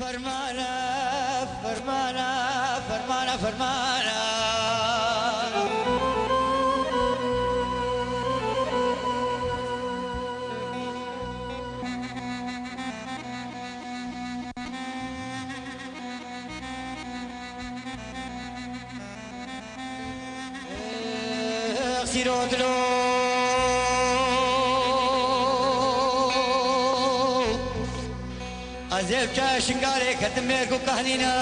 فرمانه فرمانه فرمانه فرمانه سيرودلو أزيب شنقاري كتميك وكهنينا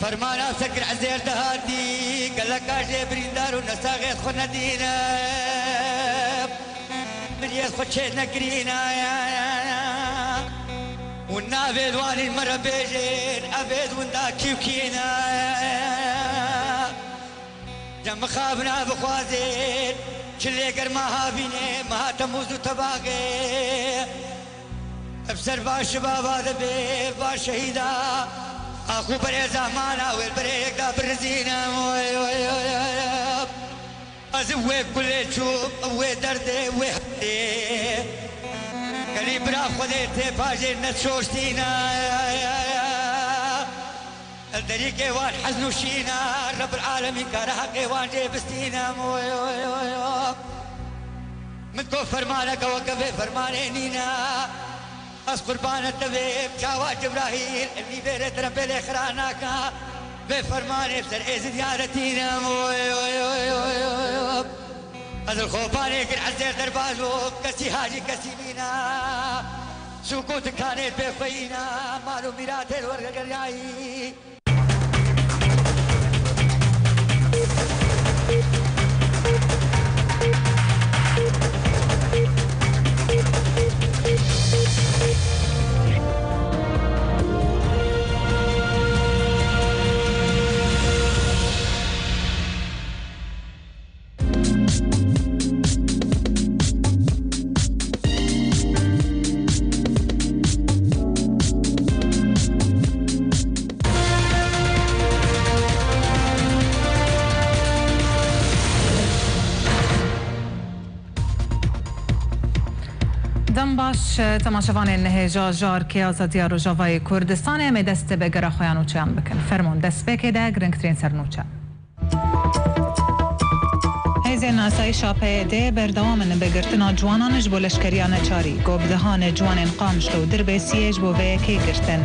فرمانا سكر عزير دهاتي قال لك أجي بريندار ونساغيت خلنا دينا من يدخل شيء نكرينا والنافذ واني المرة بيجين أبيض ونداكي وكينا جم خابنا بخوازين شلي قرما هابيني ما تموز وتباقي ابسر باش شباب هذا بيب باش شهيدا اخو بري زمانا والبريك دا برزينا وي وي وي ازوي بكل تشوف وي دردي وي حدي قالي برا خذيتي باجي نتشوشتينا الدري قيوان حزن وشينا رب العالمين كارها قيوان جيبستينا موي وي وي متكو فرمانك وقفي فرمانينينا أس قربان الطبيب شاوات جبراهيل اللي بيرت ربي لخراناكا بفرماني بسر إيز ديارتينا موي وي وي وي هذا الخوفاني كن عزير دربازو كسي هاجي كسي مينا سكوت كانت بفينا مالو ميرات الورقة قرياي دم باش تماشاوان نهجا جار که آزادی روجاوای کردستان امی دست به گره خویانوچه هم بکن فرمون دست بکه ده گرنگترین سرنوچه هیزین آسایشا پیده بردوامن بگرتنا جوانانش بو لشکریان چاری گوبدهان جوان قامشلو در بیسیج بو ویکی گرتن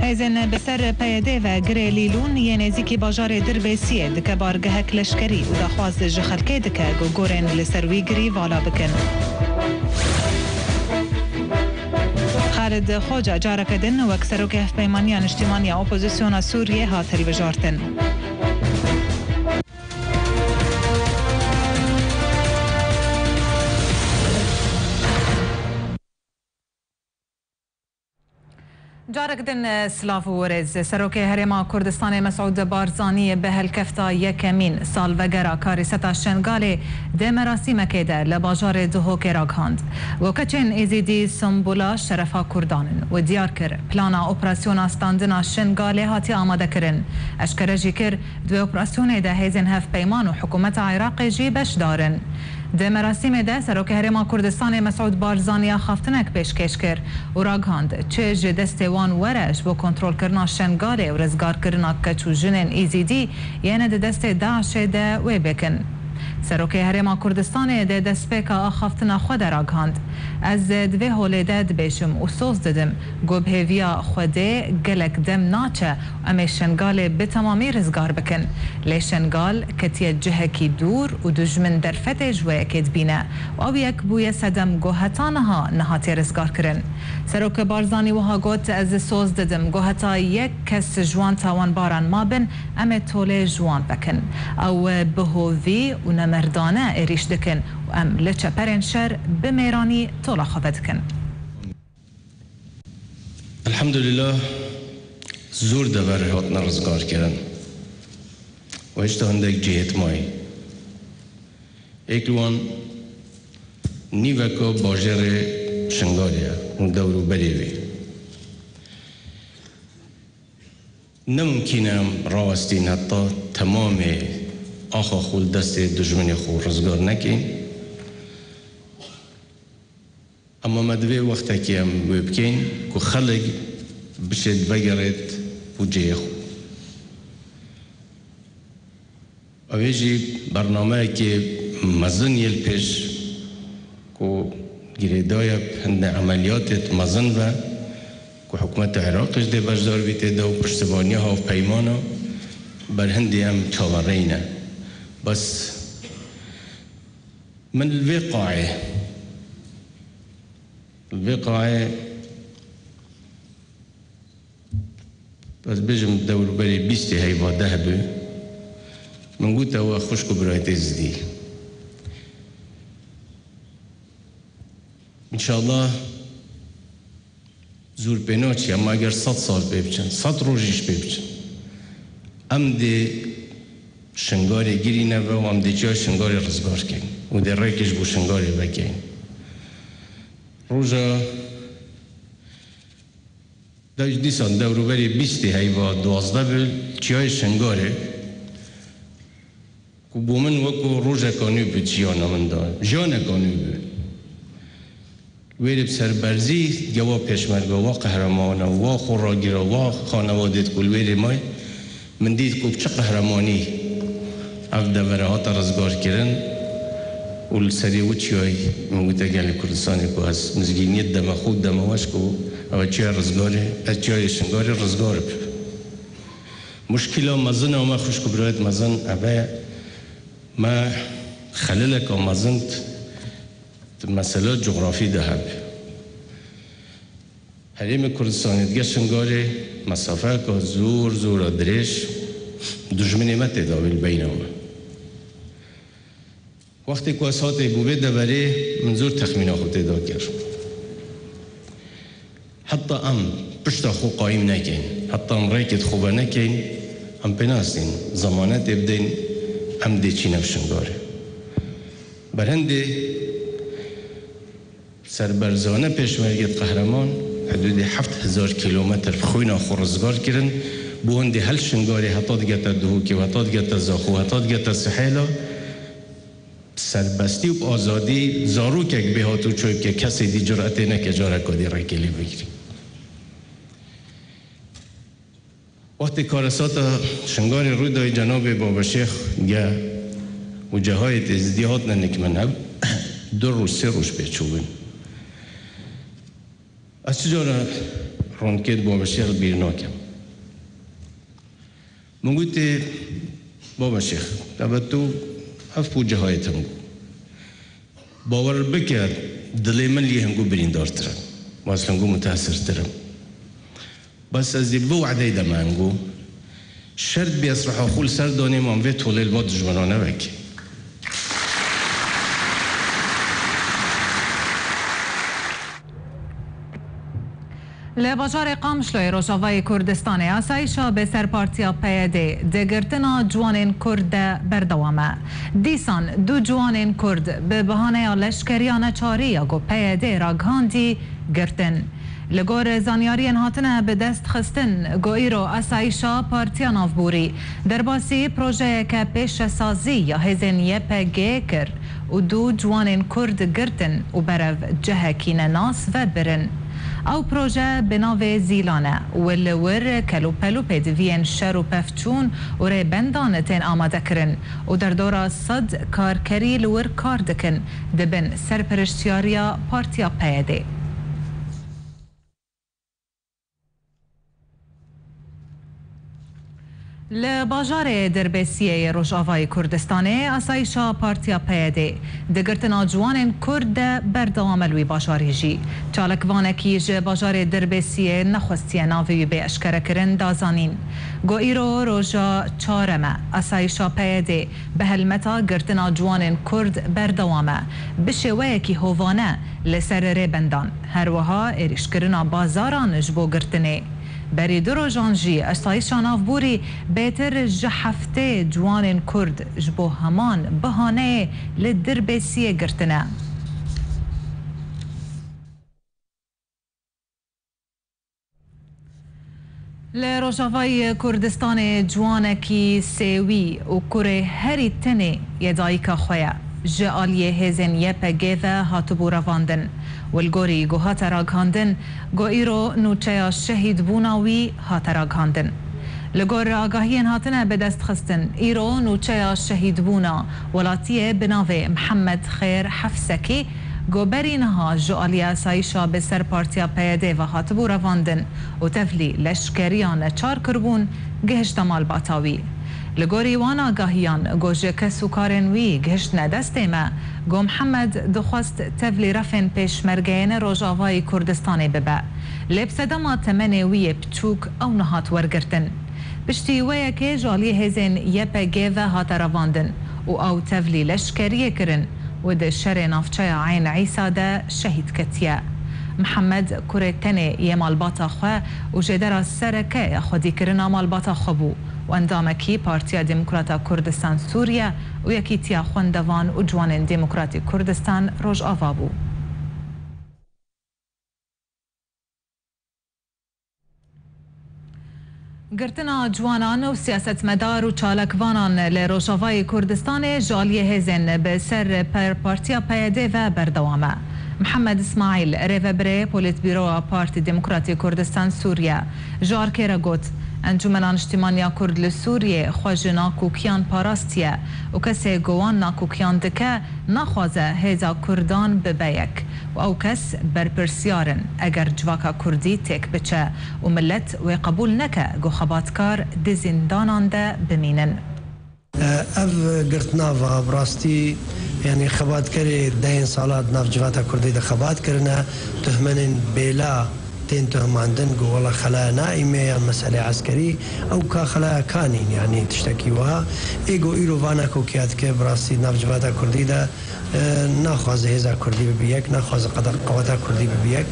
هیزن بسر پیده و گره لیلون یه نزیکی باجار دربیسیه دکه بارگهک لشکری و دخواست جخلکه دکه گو گورن لسروی گری والا بکن خالد خوجا جارکدن و اکسرو که پیمانیان اجتماعی اپوزیسیون سوریه هاتری بجارتن جارك دن سلاف ورز سروك هرما كردستان مسعود بارزاني بهالكفتا يكمين سال وگرا كارثة شنغالي ده مراسم كده لباجار دهوك راغهاند وكچن ازيدي سمبولا شرفا كردان وديار كر پلانا اوپراسيون استاندنا شنغالي هاتي آماده کرن اشكرجي كر دو اوپراسيون ده هيزن هف پیمان و حكومت عراق جي بش دارن ده مراسم ده سروک هرما کردستان مسعود بارزانیا خافتنک پیشکش کرد و راگهاند چه جدست وان ورش با کنترل کرنا شنگاله و رزگار کرنا کچو جنن ایزیدی یعنی ده دست داعش ده وی بکن سروک هرما کردستان ده دست پیکا خافتنا خود راگهاند از دوی هوله ده دبیشم و سوز ددم گوب هیویا خوده گلک دم ناچه امی شنگال به تمامی رزگار بکن لی شنگال کتی جهکی دور و دجمن در فتح جوه اکید بینه و او یک بوی صدم گوهتانها نهاتی رزگار کرن سروک بارزانی وها گوت از سوز ددم گوهتا یک کس جوان تاوان باران ما بن امی طوله جوان بکن او بهووی و نمردانه ایریش دکن و ام لچه پرنشر بمیرانی طوله خواه دکن الحمدلله زور دبر هاتنا رزگار کردن و اشتا هندک جهت مای اکلوان نیوکا باجر شنگالیا دورو بریوی نمکنم راستین حتی تمام آخا خول دست دجمن خو رزگار نکن اما مدوی وقتا که هم ببکین که خلق بشد بگرد و جیخو اویجی برنامه که مزن یل پیش که گریدای هند عملیات مزن و که حکومت عراقش ده بجدار بیته ده و پشتبانی ها و پیمانا بر هندی هم چاورینه بس من الوقاعه بس بجم دور بري بيستي هاي ذهبي من قلت هو خشكو برايت ازدي ان شاء الله زور بينوتشي اما اگر 100 سال بيبچن 100 روجيش بيبچن ام دي شنگاري گيري نبا و ام دي جا شنگاري رزگار كين و دي ريكش بو شنگاري بكين روجا داش دیسان دوروبری 20 هیوا 12 بل چیای شنگاره کو بومن وکو روجا کانو به چیانا من دار جان کانو به ویری بسربرزی جواب پیشمرگا و قهرمانا و خوراگیرا و خانوادت کل ویری مای من دید کو چه قهرمانی اف دوره هات رزگار کردن و سری و چیای من گوته گلی کردستانی کو از مزگینیت دم خود دم واش کو او چیای رزگاره از چیای شنگاره رزگاره مشکل مزن و ما خوش کبرایت مزن اوه ما خلالک و مزن مسئله جغرافی دهب حریم کردستانی دیگه شنگاره مسافه که زور درش دجمنی مت داویل بینامه وقتی که اسات بوده دبره منظور تخمین خود دا کرد حتی ام پشت خو قایم نکن حتی ام ریکت خوبه نکن ام پناسین زمانت ابدین ام دی چی نفشنگاره برهنده سربرزانه پیشمرگت قهرمان حدود 7000 کیلومتر خوینا خورزگار کردن بو هنده هل شنگاره حتی دیگه تا دهوکی و حتی دیگه تا زاخو حتی دیگه تا سحیلا سربستی و آزادی زارو که به هاتو چوب که کسی دی جرأتی نکه جاره کدی رکلی بگیری وقتی کارسات شنگار روی دای جناب بابا شیخ گه و جاهای تزدیهات ننک هب 2 روز 3 روز بچوبن از چجاره رونکت بابا شیخ بیرناکم من گویتی بابا شیخ تو اف بو جهایتم باور بکر دلی من لیهم گو بریندار ترم و اصلا گو متاثر ترم بس از دی بو عدی دمان گو شرط بیاسرح خول سر دانی من وی تولیل با دجمنانه بکی لباجار قامشلوی روجاوای کردستان آسایشا به سرپارتیا پیاده دگرتنا جوانین کرد بردوامه دیسان 2 جوانین کرد به بهانه لشکریان چاری گو پیاده را گاندی گرتن لگور زانیارین هاتنه به دست خستن گو ایرو آسایشا پارتیا نافبوری در باسی پروژه که پیش سازی یا هزین یپگی کر و 2 جوانین کرد گرتن و برو جهکین ناس و برن او پروژه بناو زیلانه ولور کلو پلو پیدوین شر و پفچون و ری بندان تین آماده کرن و در دورا 100 کارکری لور کار دکن دبن سرپرشتیاریا پارتیا پیده لباجار دربسیه روجاوای کردستانه آسایشا پارتیا پیده دگرتنا جوان کرد بردوام لوی باجاری جی چالکوانکی جه باجار دربسیه نخوستیه ناوی به اشکره کرن دازانین گو ایرو روژا چارمه آسایشا پیده به هلمتا گرتنا جوان کرد بردوامه بشوه کی هوانه لسر ری بندان هر وها ایریش کرنا بازاران جبو گرتنه بری 2 روزان جی آسایشا نافبوری بهتر جهفته جوان کرد جبو همان بهانه لدربسیه گرتنه لروجاوای کردستان جوانکی سیوی و کره هری تنه یدایی که خواه جعالی هزین یپگه و هاتبو رواندن والگوری گو هات راگهاندن گو ایرو نوچه شهید بوناوی هات راگهاندن. لگور آگاهین هاتنه به دست خستن ایرو نوچه شهید بونا ولاتیه بناوه محمد خیر حفسکی گوبرینها جوالیا سایشا به سر پارتیا پیاده و هاتبو رواندن و تفلی لشکریان چار کربون گهشت مال باتاوی. لگوری وان آگاهیان گوجه کسو کارنوی گهشت ندسته ما گو محمد دخواست تفلی رفن پیشمرگین روژاوای کردستان ببا لبسدما تمنوی بچوک او نهات ورگرتن پشتی ویا که جالی هزین یپا گیوه هات رواندن و او تفلی لشکریه کرن و ده شر نافچه عین عیسا ده شهید کتیا. محمد كوريتني يمال باتا خوا و جدر سركه خودی کرنا مال باتا خبو و اندامکی پارتیا دموکراتا کردستان سوریا و یکی تیا خوندوان و جوان دموکراتی کردستان روش آوابو. گرتنا جوانان و سیاست مدار و چالکوانان لروشاوای کردستان جالی هزن به سر پارتیا پیاده و بردوامه. محمد اسماعیل ریوبری پولیت بیرو پارتی دموکراتی کردستان سوریا جار کرا گوت انجمن اجتماعی کرد لسوریه خواجنا کوکیان پاراستیه و کسی گوان ناکوکیان دکه نخوازه هیزا کردان ببیک و او کس برپرسیارن اگر جواکا کردی تک بچه و ملت و قبول نکه گو خباتکار ده زندانان ده بمینن. اف گرتنا و براستی يعني خبات كري دهين صالات ناف جواتا كردي ده خبات كرنا تهمنين بلا تين تهم عندن قو والله خلايا نائمة مسألة عسكري أو كخلايا كانين يعني تشتكي وها إيجو إيرو فانا كوكيات كبراسي ناف جواتا كردي ده ناخواز هزا كردي ببيك ناخواز قواتا كردي ببيك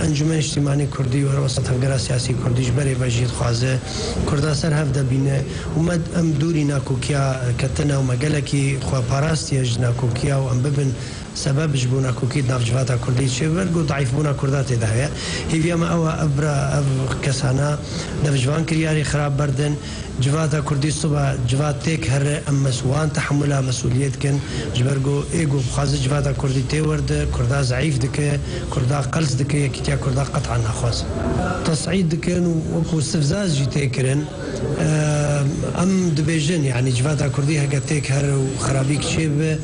انجمن اجتماعي كردي ووسط هفقرا سياسي كردي جبري بجيد خوازه كردا سر هفدا بينه ومد ام دوري ناكوكيا كتنا ومقالكي خوا باراستي اج ناكوكيا وام ببن سبب جبونا كوكي ناف جواتا كردي شبر قو ضعيف بونا كردات دهيا هي فيما اوا ابرا كسانا ناف جوان كرياري خراب بردن جواتا كردي صبح جوات تيك هر ام مسوان تحملها مسؤوليت كن جبرجو ايجو بخاز جواتا كردي تورد كردا ضعيف دك كردا قلص دك يكتيا كردا قطعا خاص تصعيد دكن وكو استفزاز جي تيكرن ام دبيجن يعني جواتا كردي هكا تيك هر وخرابيك شيب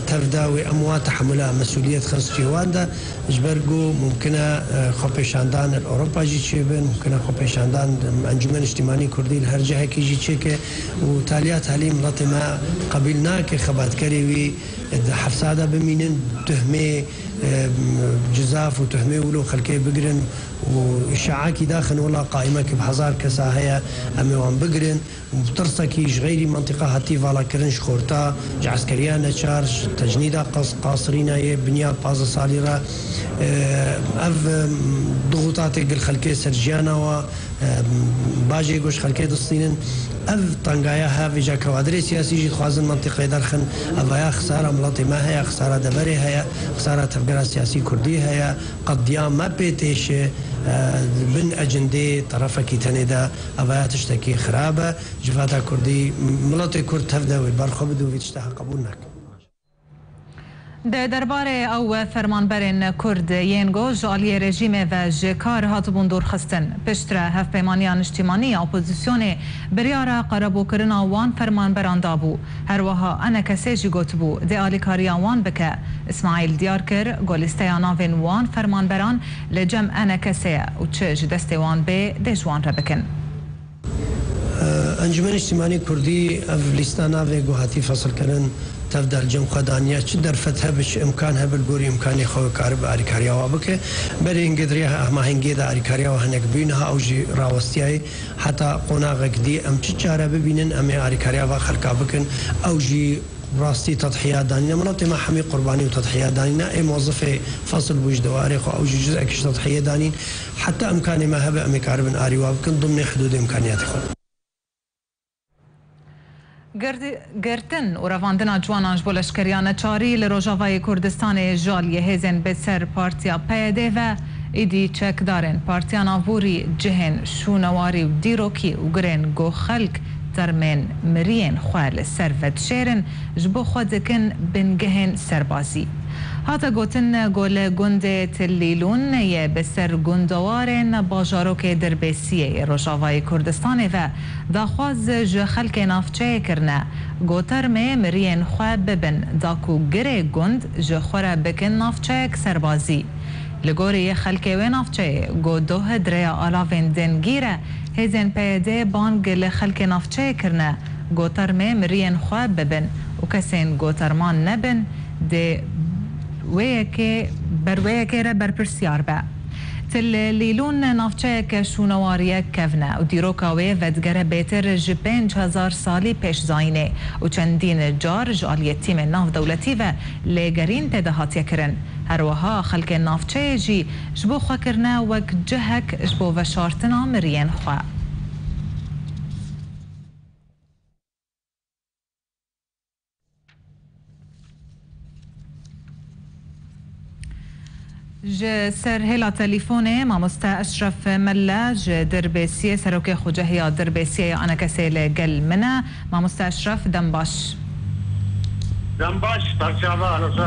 ترداوي اموات تحملها مسؤوليات خاص في واندا جبرجو ممكن خبيشاندان الاوروبا جي شيبن ممكن خبيشاندان انجمن اجتماعي كردي هر جهه كي جي تشيك وتاليات هليم لطما قبلنا كخبات كريوي حفصاده بمينن تهمه جزاف وتهمه ولو خلكي بقرن وإشاعاكي داخل ولا قائمة بحزار كساهية أموان بقرن وبترسكيش غير منطقة هاتي فالا كرنش خورتا عسكريانا تشارج تجنيدا قاصرين بنيا باز صاليرا أف ضغوطات الخلكي سرجيانا و باجي قوش خلكي دستينن اف طنقايا ها في جا كوادري سياسي جي خوازن منطقه درخن افايا خساره ملاطمه هي خساره دبري هي خساره تفكير سياسي كردي هي قضيه ما بيتيش بن اجندي طرفك تندا افايا تشتكي خرابه جفاتا كردي ملاطي كرد تفدا والبرخبدو في تشتها قبولناك ده درباره او فرمانبرین کرد ینگو جالی رژیم و جکار هاتبون دور خستن پشتره هف پیمانیان اجتماعی اپوزیسیون بریاره قربو کرنا وان فرمانبران دابو هر وها انا کسی جی گوتبو ده آلیکاریا وان بکه اسماعیل دیار کر گولیسته ناوین وان فرمانبران لجم انا کسی و چه جدسته وان به ده جوان را بکن انجمن اجتماعي كردي افليستانا في جوهاتي فصل كرن تفضل الجم قدانية شدر فتها بش إمكانها بالجوري إمكاني خوي كارب أريكاريا وابك برين قدريها ما هنجيدا أريكاريا وهنك بينها أو جي راوستياي حتى قناغك دي أم تشارة ببينن أم أريكاريا وخلقا بكن أو جي راستي تضحيات دانينا مناطق ما حمي قرباني وتضحيات دانينا اي موظفه فصل بوج دوارق او جزء كش تضحيه دانين حتى امكاني ما هبه امي كاربن اري وابكن ضمن حدود امكانياتكم گرتن و رواندنا جوانانج بولشکریان چاری لروجاوای کردستان جالی هزن به سر پارتیا پیاده و ایدی چک دارن پارتیانا ووری جهن شونواری و دیروکی و گرن گو خلق گوتر من مرین خوال سرفت شیرن جبو خودکن بنگهن سربازی هاتا گوتن گل گنده تلیلون یه بسر گندوارن باجاروک دربیسیه روشاوای کردستان و داخواز خلک نافچه کرنه گوتر می مرین خواه ببن داکو گره گند جخوره بکن نافچه سربازی لگوری خلک و نافچه گو دوه دریا آلاوین دنگیره هزین پیده بانگ لخلک نافچه کرنه گوتر می مرین خواه ببن و کسین گوترمان نبن ده ویکه را برپرسیار با تل لیلون نافچه که شونواریه کفنه و دیروکا وی ودگره بیتر ج 5000 سالی پیش زاینه و چندین جار جالی تیم ناف دولتی و لگرین تدهاتیه کرن هروها خلک نافچه جی جبو خواه کرنه وک جهک جبو وشارتنا مرین خواه ج سر هلا تليفوني ماموستا اشرف ملا ج دربيسيه سروكي خوجهيا دربيسيه انا كسيله قل منا ماموستا اشرف دمباش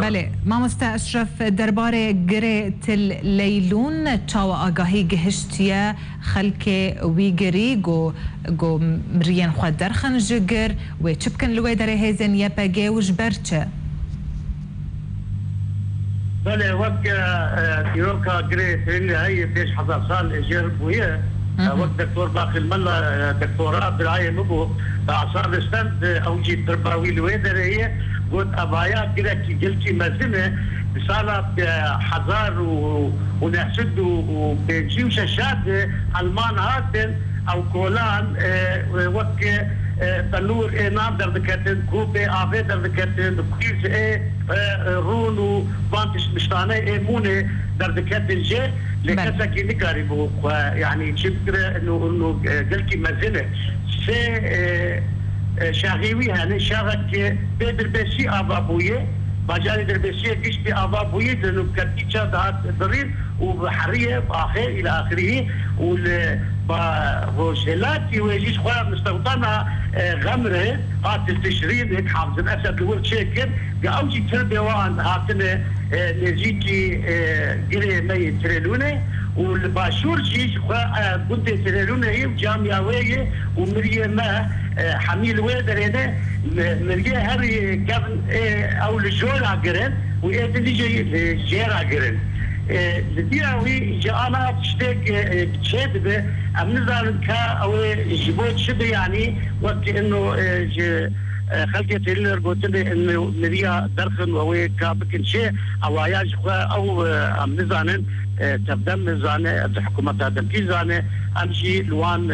بله ماموستا اشرف درباره گره تل لیلون چاو آگاهی گهشتیه خلک ویگری گو مرین خود درخن جگر و چپکن لوی داره هیزن یپگه و جبرچه بله وقت ديروكا قريت اللي هي بيش 1000 سال اجير بويه وقت دكتور باقي الملا دكتوراه بالعين مبو اعصاب السند او جي تربوي الويدر هي قلت ابايا قلت قلتي مزنه بصاله حزار ونحسد وبيجي وشاشات المان هاتن او كولان وقت تنور نام در دكتن كوبي افي در دكتن كويز رونو بانتش مشتانه مونه در دكتن جي لكسكي نقاري بو يعني شكرا انه قلتي مزنه سي شاغيوي هاني شاغك بدربسي ابابويه باجاري دربسيه كيش بي ابابويه لانه كتيشا دات ضرير وبحريه باخر الى اخره وشلاتي ويجيش خويا مستوطنة غمرة هات التشرين هيك حافظ الأسد الورد شاكر قاوجي تربيوان هاتنا نجيكي قري مي تريلونة والباشور جيش خويا بنت تريلونة هي وجامعوية ومريم حميل ويدر هنا مريم هري كابن أو الجول عقرن وإيدي جي جير عقرن لدياوي جانا تشتاق تشاد به امنزال كا او جبوت شبه يعني وقت انه خلقت اللي قلت لي انه مريا درخن وهو كابكن شيء او عياج او امنزان تبدا مزانه الحكومه هذا كيزانه امشي لوان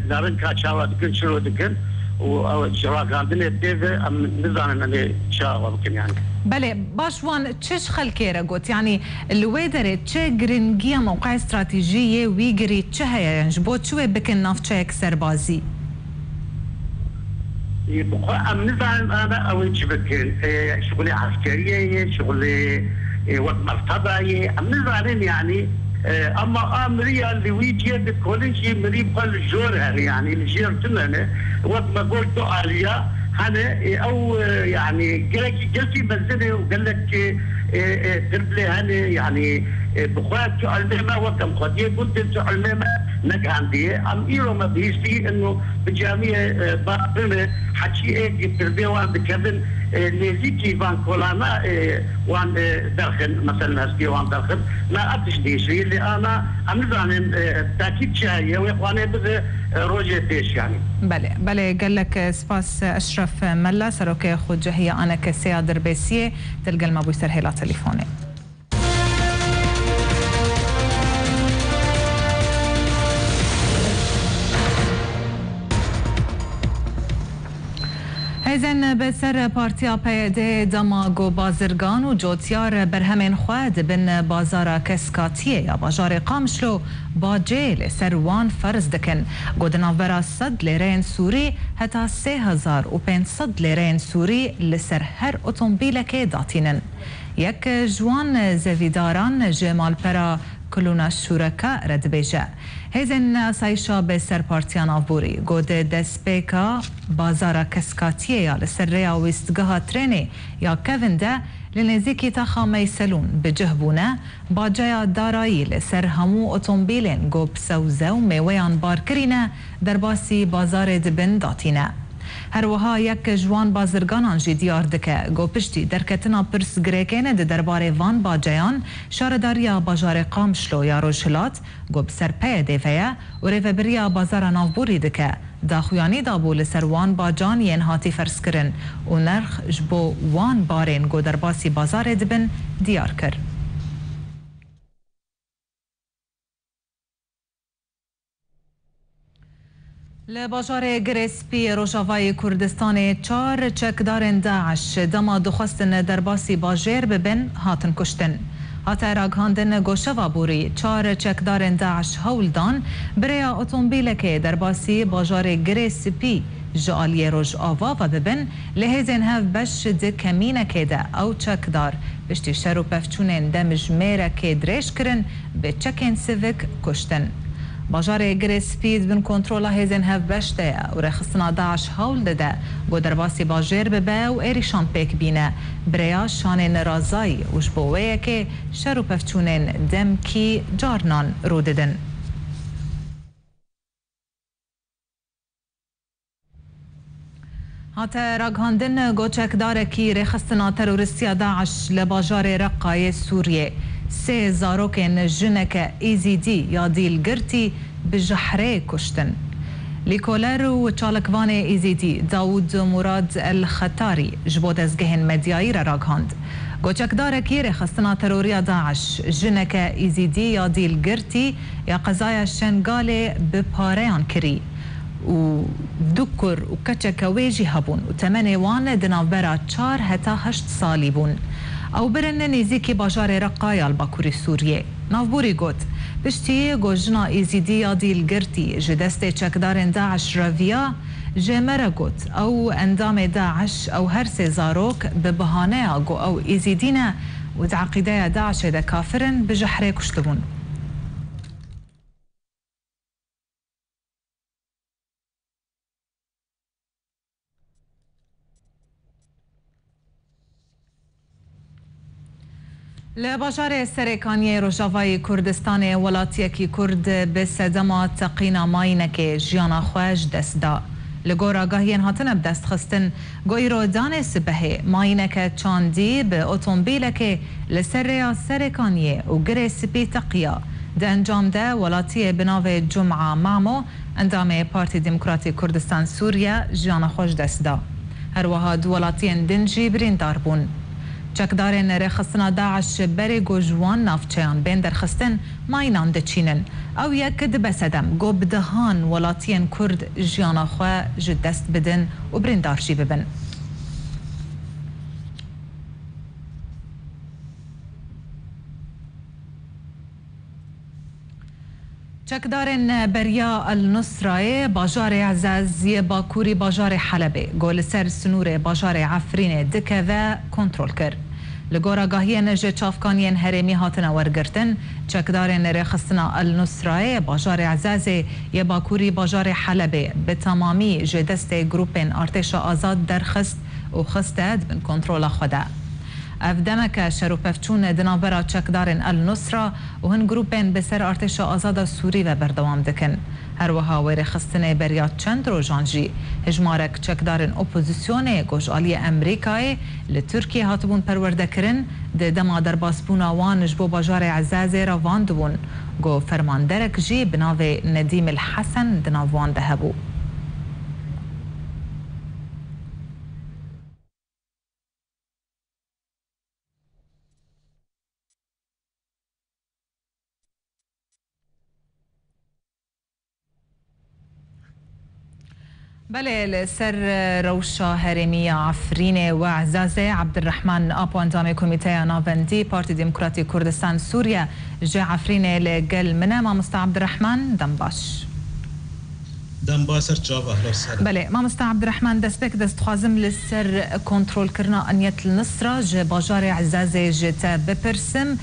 دارن كاشاوا دكن شنو دكن وجراك عندنا ديفا امنزان اني شاوا بكن يعني بله باشوان تشش خلكيرا قلت يعني الويدر تشي جرينجيا موقع استراتيجية ويجري تشهيا يعني جبوت شوي بكن نافشاك سربازي يبقى أمنزان أنا أول شيء بكن شغلي عسكرية شغلي وقت مرتبة أمنزان يعني أما أمريكا اللي ويجي بكل شيء مريب قال جورها يعني الجير تمنى وقت ما قلت عليا هنا او يعني قلتي مزنه وقال لك تربلي هنا يعني بخوات علمها وكم قضيه قلت علمها نك عندي ام ايرو ما بيستي انه بجامعه باطنه حكي ايه تربيه وان بكذن نزيكي وان كولانا وان داخل مثلا هسكي وان داخل ما ادش ديشي اللي انا امزان تاكيد شايه واخواني بده روجي ديش يعني بله قال لك سباس اشرف ملا سروكي خوجهيه انا كسيا دربيسيه تلقى المابو سرهيلا تليفوني هزن بسر پارتیا پیده دماغ و بازرگان و جوتیار برهمین خواد بن بازار کسکاتیه یا بازار قامشلو با جیل سروان فرز دکن گودنا برا 100 لیرین سوری حتی 3500 لیرین سوری لسر هر اتومبیل که داتینن یک جوان زویداران جمال پرا کلونا شورکا رد بیجه هیزن سایشا به سرپارتیان آفبوری گود دسپیکا بازارا کسکاتیه یا لسریا ویستگاه ترینی یا کونده لنزیکی تا خامه سلون به جهبونه با جای دارایی لسر همو اتومبیلین گو بسوزه و میویان بارکرینه در باسی بازار دبن داتینه. هر وها یک جوان بازرگانان جی دیار دکه گو پشتی درکتنا پرس گریکین ده درباره وان باجیان شارداریا بازار قامشلو یا روشلات گو بسر پی دیفه و ریفبریا بازار نافبوری دکه داخویانی دابو لسر وان باجان ین هاتی فرس کرن و نرخ جبو وان بارین گو در باسی بازار دبن دیار کر. لباجار گریسپی روجاوای کردستان 4 چکدارن داعش دما دخواستن در باسی باجر ببن هاتن کشتن. هاتا راگهاندن گوشوا بوری 4 چکدارن داعش هولدان بریا اتومبیل که در باسی باجار گریسپی جالی روج آوا و ببن لحیزن هف بش ده کمینه که ده او چکدار بشتی شرو پفچونن دمج میره که دریش کرن به چکن سیوک کشتن. باجار گریسپید بن کنترل هیزن هف بشته و رخصنا داعش هول داده گو در باسی باجر ببه و ایریشان پیک بینه بریا شانین رازایی وش بوویه که شرو پفچونین دم کی جارنان رو ددن. هاته راگهاندن گوچکدار کی رخصنا تروریستی داعش لباجار رقای سوریه 3 زاروکن جنک ایزیدی یا دیلگرتی بجحره کشتن. لیکولر و چالکوان ایزیدی داود مراد الخطاری جبود از گهن مدیایی را راگهاند. گوچکدار کی رخصنا تروری داعش جنک ایزیدی یا دیلگرتی یا قضای شنگال بپاریان کری و دکر و کچکویجی هبون و تمنی وان دنابرا 4 حتی 8 سالی بون. او برن نزیکی باجار رقایال باکوری سوریه. نافبوری گوت بشتی گوجنا ایزیدی یا دیلگرتی جدست چکدارن داعش رویا جمره گوت او اندام داعش او هر 3 زاروک به بهانه گو او ایزیدینه و دعقیده داعش ده کافرن بجحره کشتبون. لباجار سرکانی روجاوای کردستان ولاتی کی کرد به صدما تقینا ماینک جیانا خوش دست دا لگورا گاهین هاتن بدست خستن گوی رو دان سبه ماینک چاندی به اتومبیل که لسر سرکانی و گره سپی تقیا ده انجام ده ولاتی بناو جمعه معمو اندام پارتی دموکراتی کردستان سوریا جیانا خوش دست دا هر وها دو ولاتی دنجی برین داربون. چکدارن رخصنا داعش بری گوجوان نافچیان بین درخستن ماینان دچینن او یک دبسدم گو بدهان ولاتین کرد جیانا خواه جدست بدن و برندارشی ببن. چکدارن بریا النصرای باجار عزازی باکوری باجار حلبه گول سر سنور باجار عفرین دکه و کنترل کرد. لگورا گاهین جه چافکانین هرمی هاتن ورگرتن چکدارن رخصنا النصرای باجار عزازی یا باکوری باجار حلبه به تمامی جه دست گروپن ارتش آزاد درخست و خستد بن کنترل خوده. افدمک شروپفچون دنابرا چکدارن النصرا و هن گروپن بسر ارتش آزاد سوری و بردوام دکن. هر وها ویر خستن بریات چند رو جانجی هجمارک چکدارن اپوزیسیون گوشالی امریکای لترکیه هاتبون پرورده کرن ده دما در باسبون وانش بو باجار عزازی را واندبون گو فرماندرک جی بناو ندیم الحسن دناوان ده هبو. بله لسر روشا هرمية عفرين وعزازة عبد الرحمن أبو أنظام كوميتي نافندي بارتي ديمقراطي كردستان سوريا جا عفرين لقل منام مستر عبد الرحمن دنباش دم باسر جواب أهلا وسهلا. بله مامستا عبد الرحمن دستبك دست خوازم لسر كنترول كرنا أنيت النصرة ج باجار عزازي جتا بپرسم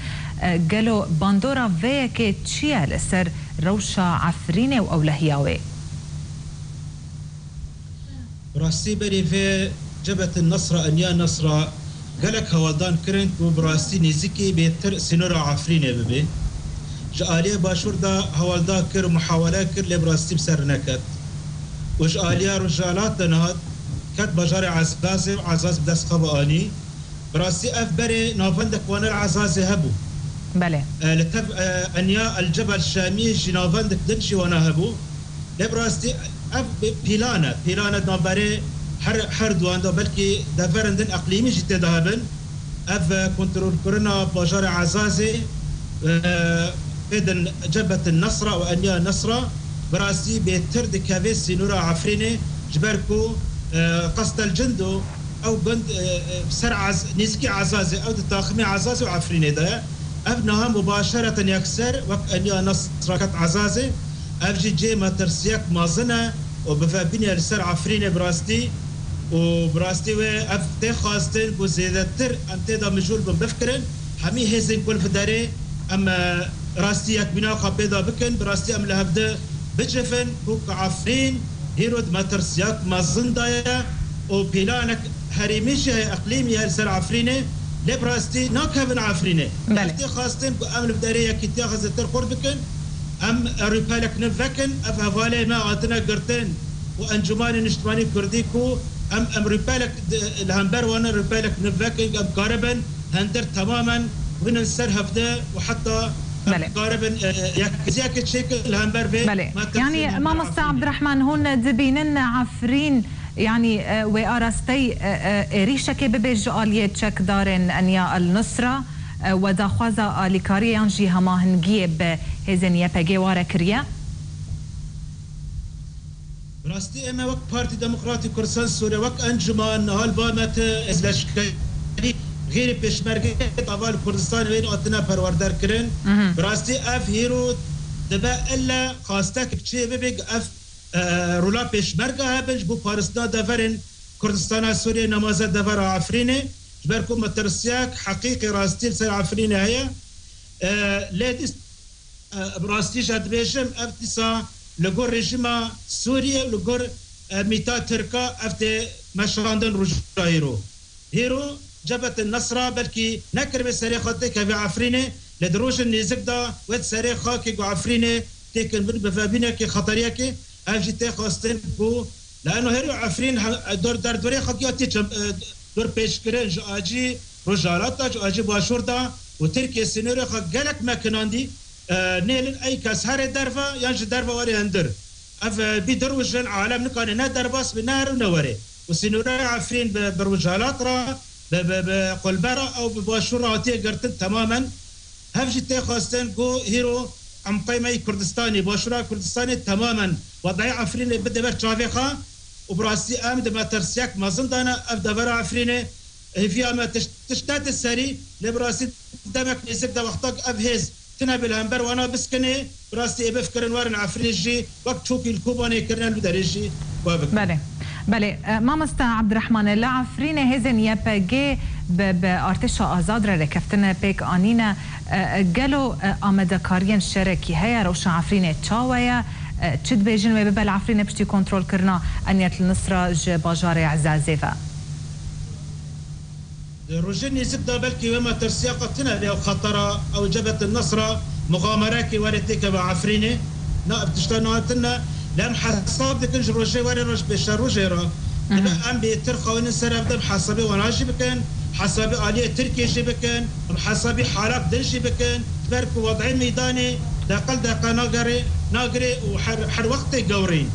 قالوا باندورا ويكي تشيا لسر روشا عفريني و أولهياوي. براسي بري في جبهة النصرة أنيا نصرة قالك هوالدان كرنك وبراسي نزيكي بيتر سنورا عفريني ببي. جالية باشور دا هوالدا كر محاولة كر لبراسي بسر نكت. وجالية رجالات دنهاد كت بجار عزاز بدس خباني براسي اف بري نافندك وانا العزاز هبو. بله. لتف انيا الجبل الشامي جنافندك دنشي وانا هبو. لبراسي اف بيلانا نابري حر دوان دا بلكي دافرندن اقليمي جيت دهبن اف كنترول كورونا بجار عزازي بدن جبهة النصرة وانيا النصرة براسي بيترد كافيس سينورا عفريني جبركو قصد الجندو او بند سرع نسكي عزازي او تاخمي عزازي وعفريني ده ابنها مباشرة يكسر وقت انيا نصرة كت عزازي افجي جي ما ترسيك مازنة وبفابيني السر عفريني براستي وبراستي وافتي خاصتين بزيادتر امتدا مجول بفكرن حمي هزين كل فداري اما راستي يك بنا قبيدا بكن براستي ام لهبده بجفن كوك عفرين هيرود ما ترسيك ما زندايا وبيلانك هريميش اقليمي هالسر عفريني لبراستي ناكهبن عفريني افتي خاصتين ام الفداريه كي تاخذ الترقور بكن ام ريبالك نفكن افهالي ما عطنا قرتين وانجمان نجتماني كرديكو ام ريبالك الهمبر وانا ريبالك نفكن ام قاربا هندر تماما وين السر هفده وحتى قاربا ياك شكل الهمبر به يعني ما مستر عبد الرحمن هون دبينن عفرين يعني وارستي ريشك ببيج اليت شك دارن انيا النصره وداخوازا اليكاريان جي هما هنجيب هزنيا بجوار كريا راستي اما وقت بارتي ديمقراطي كردستان سوريا وقت انجمان هالبامت ازلشكي غير بيشمركي طوال كردستان وين اتنا پروردار كرن براستي اف هيرو دبا الا خاصتك بشي بيج اف رولا بيشمركا هبج بو بارسنا دفرن كردستان سوريا نماز دفر عفريني جبركم مترسياك حقيقي راستي سر عفريني هي ليدس براستي جاد بيجم افتسا لغور ريجيما سوريا لغور ميتا تركا افتي مشراندن رجايرو هيرو جبهة النصرة بلكي نكر بسريخاتك في عفريني لدروج النيزك دا ود سريخا كي عفريني تيكن بفابينك كي خطريك اجي تاخستن بو لانه هيرو عفرين دور دوري خاكياتي دور بيشكرين جو اجي رجالات جو اجي باشوردا وتركيا سينوري خا قالك مكناندي نيلن اي كسهر درفا ينج درفا وري هندر اف بيدروجن عالم نكان نا درباس بنار ونوري وسينوري عفرين برجالات را بقلبرة أو بباشورة قرتن تماما هفجي تاخستن جو هيرو عم قيمة كردستاني باشورة كردستاني تماما وضعي عفريني بدي بر ترافيقا وبراسي أمد ما ترسيك ما زندانا أبدا برا عفريني في أما تشتات السري لبراسي دمك نسك دا وقتك أبهز تنا بالهمبر وانا بسكني براسي بفكرن وارن عفريجي وقت شوكي الكوباني كرنا البدريجي بله بله مامستا عبد الرحمن العفرين هزن يبقى بارتشا آزاد را ركفتنا بيك آنينا قالوا آمدكاريان شركي هيا روشا عفرين تشاويا تشد بيجن وببال عفرين بشتي كنترول كرنا أنيت النصرة باجار عزازيفا روجيني زبده بلكي وما ترسيقتنا لو خطره او جبهه النصره مغامراكي وريتيك بعفريني نائب تشتناتنا لم حساب ديك روجي وري روج بشروجيرا ام بيترخوا ونسرف دم حسابي وناجي بكن حسابي عليه تركي جبكن حسابي حالات دنجي بكن تبارك وضعي ميداني دقل ناقري وحر وقتي قورين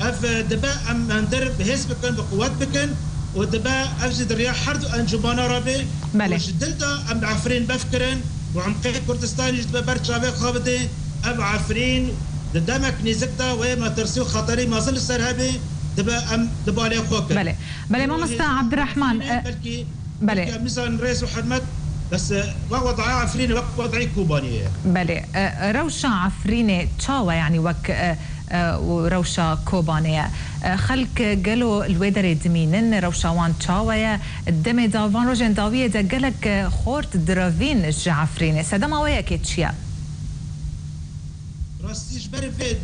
اف دبا ام ندرب بهز بكن بقوات بكن ودبا افزد الرياح حرد انجبانا رابي وشدلتا ام عفرين بفكرن وعمقي كردستان جدبا برشافي خابدي ام عفرين دمك نيزكتا وما ترسيو خطري ما زل السرهبي دبا ام دبا لي خوك بله ما مستا عبد الرحمن بله مثلا رئيس وحرمت بس وضعي عفرين وضعي كوباني بله روشا عفرين تشاوا يعني وك وروشا كوبانية خلق قالوا الويدر دمينن روشا وان تشاوية الدم دا فان روجن داوية دا قالك خورت درافين الجعفرين سدما ويا كيتشيا راستيش برفيد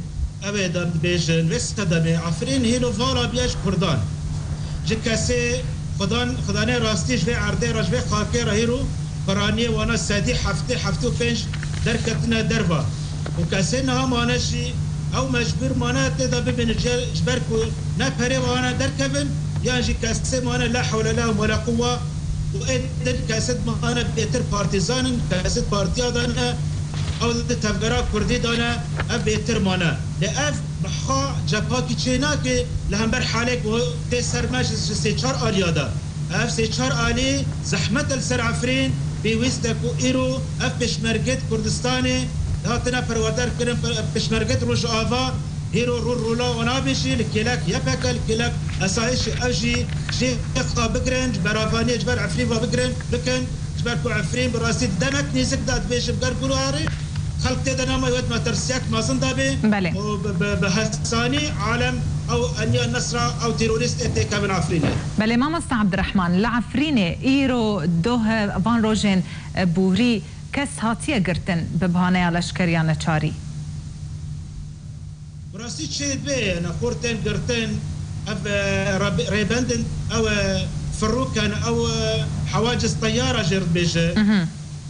أبدا بيجن بس دمي عفرين هيلو فالا بياش كردان جكاسي خدانه راستیش و عرضه راج و خاکه راهیرو برانی وانا سادی هفته و پنج در کتنا دربا و کسی نه مانشی او مجبور مانه تدا ببین جبر کو نه پره وانا در کبن یعنی کسی مانه لا حول له ولا قوه و اد کسی مانه بهتر پارتیزان کسی پارتیا دانه او تفکر کردی دانه اب بهتر مانه لاف بخا جبهه چینا که لهمبر حالک و تسرمش سیچار آلیادا اف سیچار آلی زحمت السر عفرین بيويستك وإيرو أف بشمرقت كردستاني هاتنا پروردار كرم بشمرقت روش آفا هيرو رولا ونابشي لكيلاك يبكا لكيلاك أسايش أجي شيخ بقرن برافاني جبر عفرين وبقرن لكن جبر كو عفرين براسي دمك نيزك داد بيش بقر قولو هاري خلق تدنا ما يود ما ترسيك ما صندابي بهساني عالم او اني النصرة او تيروريست اتيكا من عفرين بله ما مست عبد الرحمن لعفريني ايرو دوه فان روجين بوري كس هاتيه قرتن ببهانه على شكريانه چاري براسي تشيد بي انا خورتن قرتن ريبندن او فروكان او حواجز طياره جرد بيجي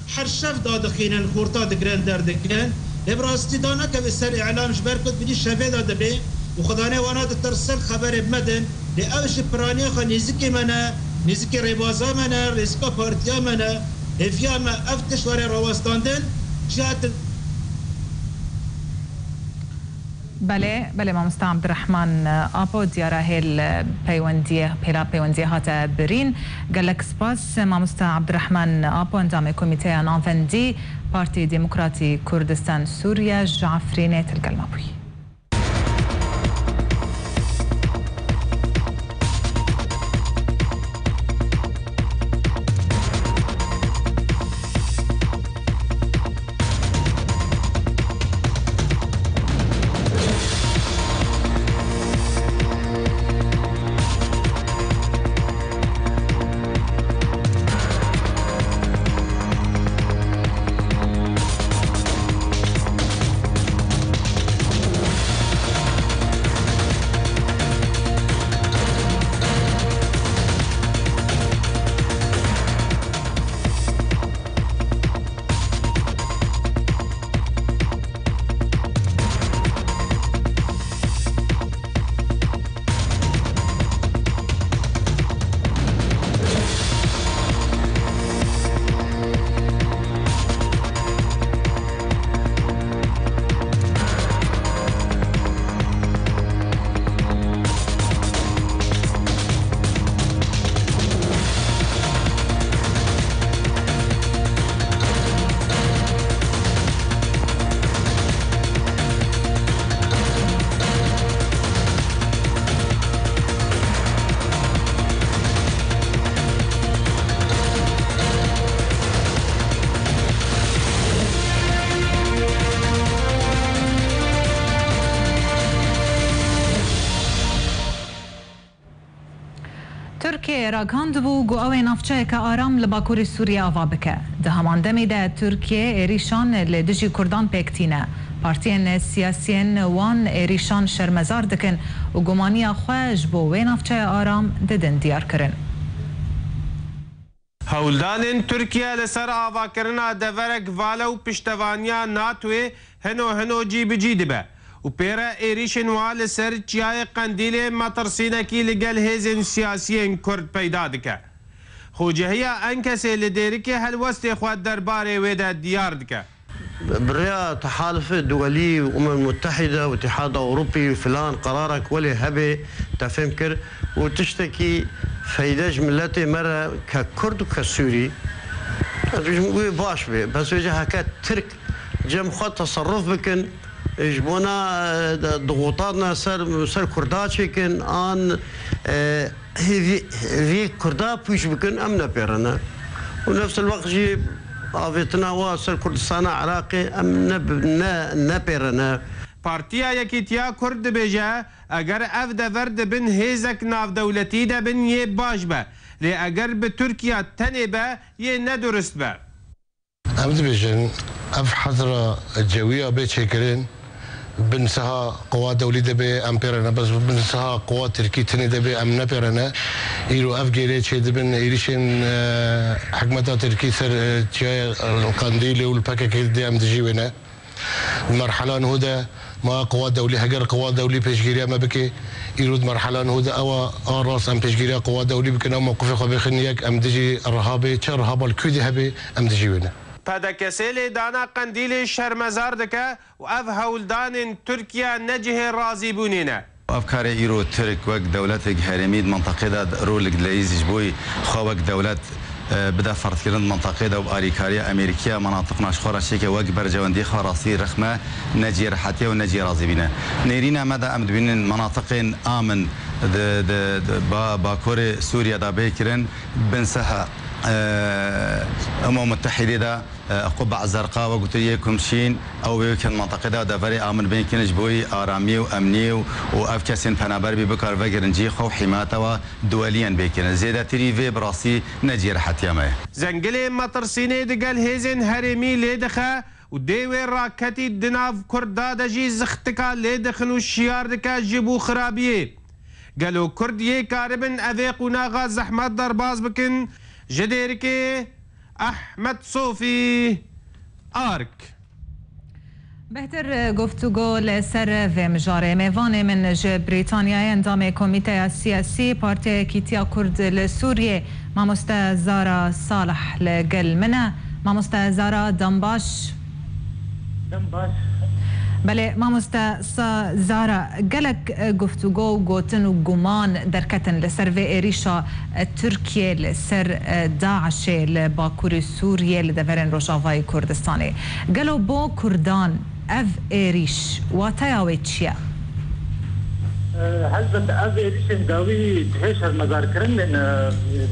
حرشف دادخين الخورتا دقران دار دقران لبراستي دانا كبسر اعلام جبركت بدي شافي داد بي وخدانه وانا ترسل خبر بمدن لاوش براني خ نيزكي منا نيزكي ريبازا منا ريسكا بارتيا منا افيا ما افتش ورا رواستاندن جات بله ما مستعد عبد الرحمن ابو ديارة هيل بيونديه بلا بيونديه هاتا برين قال لك سباس ما مستعد عبد الرحمن ابو انضم كوميتي نانفندي بارتي ديمقراطي كردستان سوريا جعفرينة القلمابوي تركيا راغاند بو گو او نافچه که آرام لباکوری سوریه آوا بکه ده همان دمی ده ترکیه ایریشان لدجی کردان پکتینه پارتین سیاسین وان ایریشان شرمزار دکن و گمانی خواج بو و نافچه آرام ددن دیار کرن هولدان ترکیه لسر آوا کرنا دورک والو پشتوانیا ناتوی هنو جی بجی دبه و پیرا ایریشن وال سر چیای قندیل مطرسینکی لگل هیزن سیاسیین کرد پیدا دکه خوجهیا انکسی لدیرکی هلوست خواد درباره ویده دیار دکه بريا تحالف دولي وأمم المتحدة واتحاد أوروبي فلان قرارك ولي هبي تفهمكر وتشتكي فايداج ملتي مرة ككرد وكسوري باش بي بس وجه هكا ترك جم خد تصرف بكن جبونا ضغوطاتنا سر كرداتشي كن آن هذي كردا بيش بكن أمنا بيرنا ونفس الوقت جي آفتنا واسر كردستان عراقي أمنا نبيرنا پارتیا یکیتیا کرد بیجه اگر اف دفر دبن هیزک ناف دولتی دبن یه باش به لی اگر به ترکیه تنه به یه ندرست به أمد بيجن أف حضرة الجوية بيتشكرين بنسها قوات دولية دبي أمبيرنا بس بنسها قوات تركي تاني دبي أم نبيرنا إيرو أف جيري شيء دبن إيريشين حكمة تركي سر شيء القنديل والباكا دي أم تجيبنا المرحلة هودا ما قوات دولية هجر قوات دولية بيشجيريا ما بكي يرود مرحلة هودا أو راس أم بيشجيريا قوات دولية بكنا موقف خبي خنيك أم تجي الرهابة شر رهابة الكودي هبي أم تجيبنا پدکسیل دانا قندیل شرمزار دکه و اف هولدان ترکیه نجه رازی بونینه أفكار إيرو ترك وق دولة هرميد منطقة دا رولك ليزج بوي خوك دولة بدا فرض كرن منطقة دا وآريكاريا أمريكية مناطق ناشخورة شيكا وق برجواندي خراسي رخمة نجي رحتيا ونجي رازي بينا نيرينا مدى أمد بين مناطق آمن باكور سوريا دا بيكرن بنسها متحدة دا قبعة زرقاء وقلت لكم شين أو بيكن منطقة دا دفري آمن بين كنج بوي آرامي وأمني وأفكاسين فنابر ببكر فقرنجي خو حماته دوليا بيكن زيادة تريفي براسي نجير حتى ما زنجلي مطرسيني دقال هيزن هرمي ليدخا وديوي راكتي دناف كردا دجي زختكا ليدخن والشيار دكا جيبو خرابيه قالوا كردية كاربن أذيقنا غاز زحمة درباز بكن جديركي أحمد صوفي آرك بهتر گفتگو لسر و مجاره میوان من بريطانيا اندام کمیته السياسي بارتي كيتيا كرد لسوريا ماموستا زارا صالح لقل منه ماموستا زارا دنباش بله ماموستا زارا قالك گفتگو گوتن و گمان درکتن لسر و ایریشا ترکیه لسر داعش لباکور سوریه لدورن روشاوای کردستاني قالوا بو كردان اف ایریش واتاياوي تشيا هلبت اف ایریش داوي تهشر مزار کرن من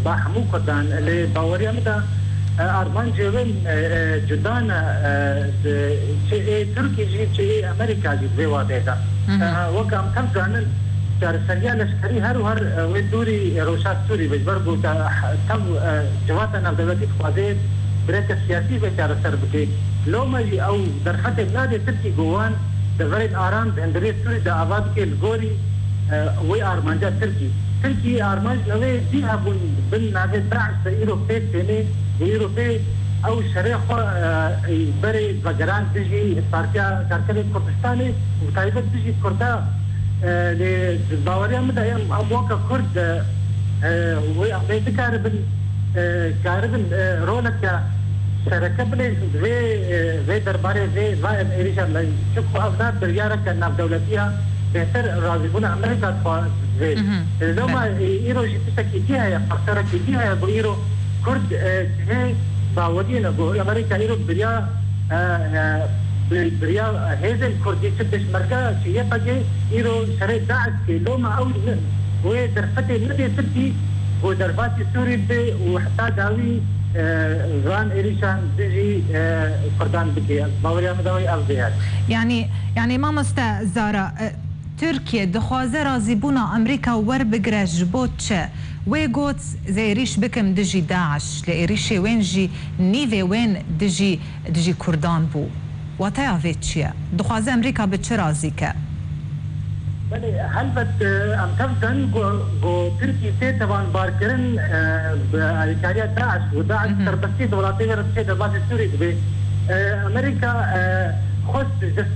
باحمو كردان اللي باوريا متى أرمان جوين جدانا شيء تركي جيب شيء أمريكا جيب في واضحة وكم كم زانن شهر سريع لشكري هر ويدوري روشات سوري بجبرجو تم جواتنا دولتي خوازيت بريك السياسي بشهر سربكي لو ما جي أو درخت بلاد تركي جوان دفرين آرام بهندري سوري دا آباد كي الجوري وي أرمان جا تركي أرمان نوي ديها بن نافذ داعش إيروبي سنة إيروبي أو شريحة بري بجران تجي تركيا كردستاني وتايبت تجي كردا لباوريا مدى أمواكا كرد وأمريكا كاربن رولك شركة بلي في درباري في ضائم إيريشا شكو أفضل بريارك ناف دولتيها بهتر راضيون أمريكا في لو ما إيرو جيتشا كيتيها يا قصرة كيتيها يا بو إيرو كرد هي باودين أبو أمريكا إيرو بريا هذا الكردي تبش مركا شيء بقى إيرو شريط داعش كي لو ما أول ودرفتي نبي تبدي ودربات سوري بي وحتى داوي غان إيريشان تجي كردان بكي باوريا مداوي أفضل يعني ما مستزارة تركيا دخوازه رازيبونا أمريكا ور بقرش بوتشا ويقوت زي ريش بكم دجي داعش لإيريشي وين جي نيفي وين دجي كردان بو واتايا فيتشيا دخوازه أمريكا بتش رازيكا هل بت أمتفتن جو تركي سي طبعا باركرن بأريكاريا داعش وداعش تربسي دولاتي ورسي دولات السوري بي أمريكا خص جس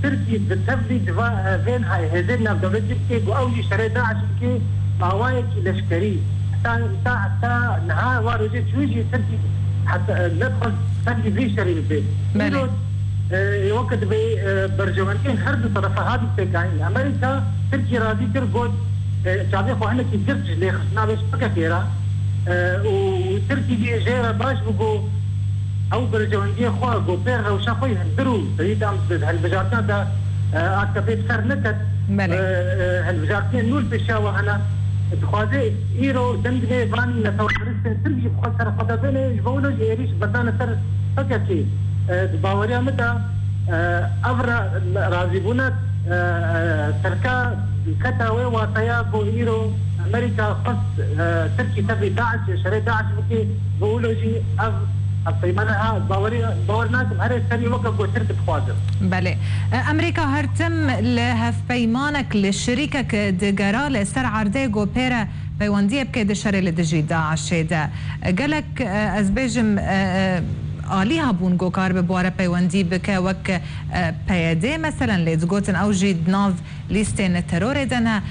تركي بتبدي دفاع فين هاي هزلنا بدولتي كي بأولي شري داعش كي موايك لشكري حتى نها واروجي شويجي تركي حتى ندخل تركي في شري البيت وقت بي برجوانتين خرج طرفها هذه التقاين أمريكا تركي راضي ترقود شعبي خو عنا كي ترجج لي خصنا باش بكا كيرا وتركي دي جيرا باش بقو أو برجوانتين خو قو بير روشا خوي هندرو تريد أم هالبجارتنا دا أكتبت خرنكت هالبجارتين نول بشاوة أنا دخوازي إيرو دمدني فاني نتوقرستين تركي بخوص سرخوضا بيني جبولو جيريش بطانة تر فكا كي باوريا متى أبرا راضيبونات تركا كتاوي واتيا بوئيرو أمريكا قص تركي تبي داعش شري داعش بكي بقولوا جي الطيمانة باورناكم هري سري وقف وترك تخواجر بله أمريكا هرتم لهف بيمانك لشريكك دقرا لسر عرديقو بيرا بيواندية بكي دشري لدجي داعش دا قالك أزبيجم آليها بونگو کار به بواره پیوندی بکه وک پیاده مثلا لیدگوتن او جید ناو لیستین ترور دنه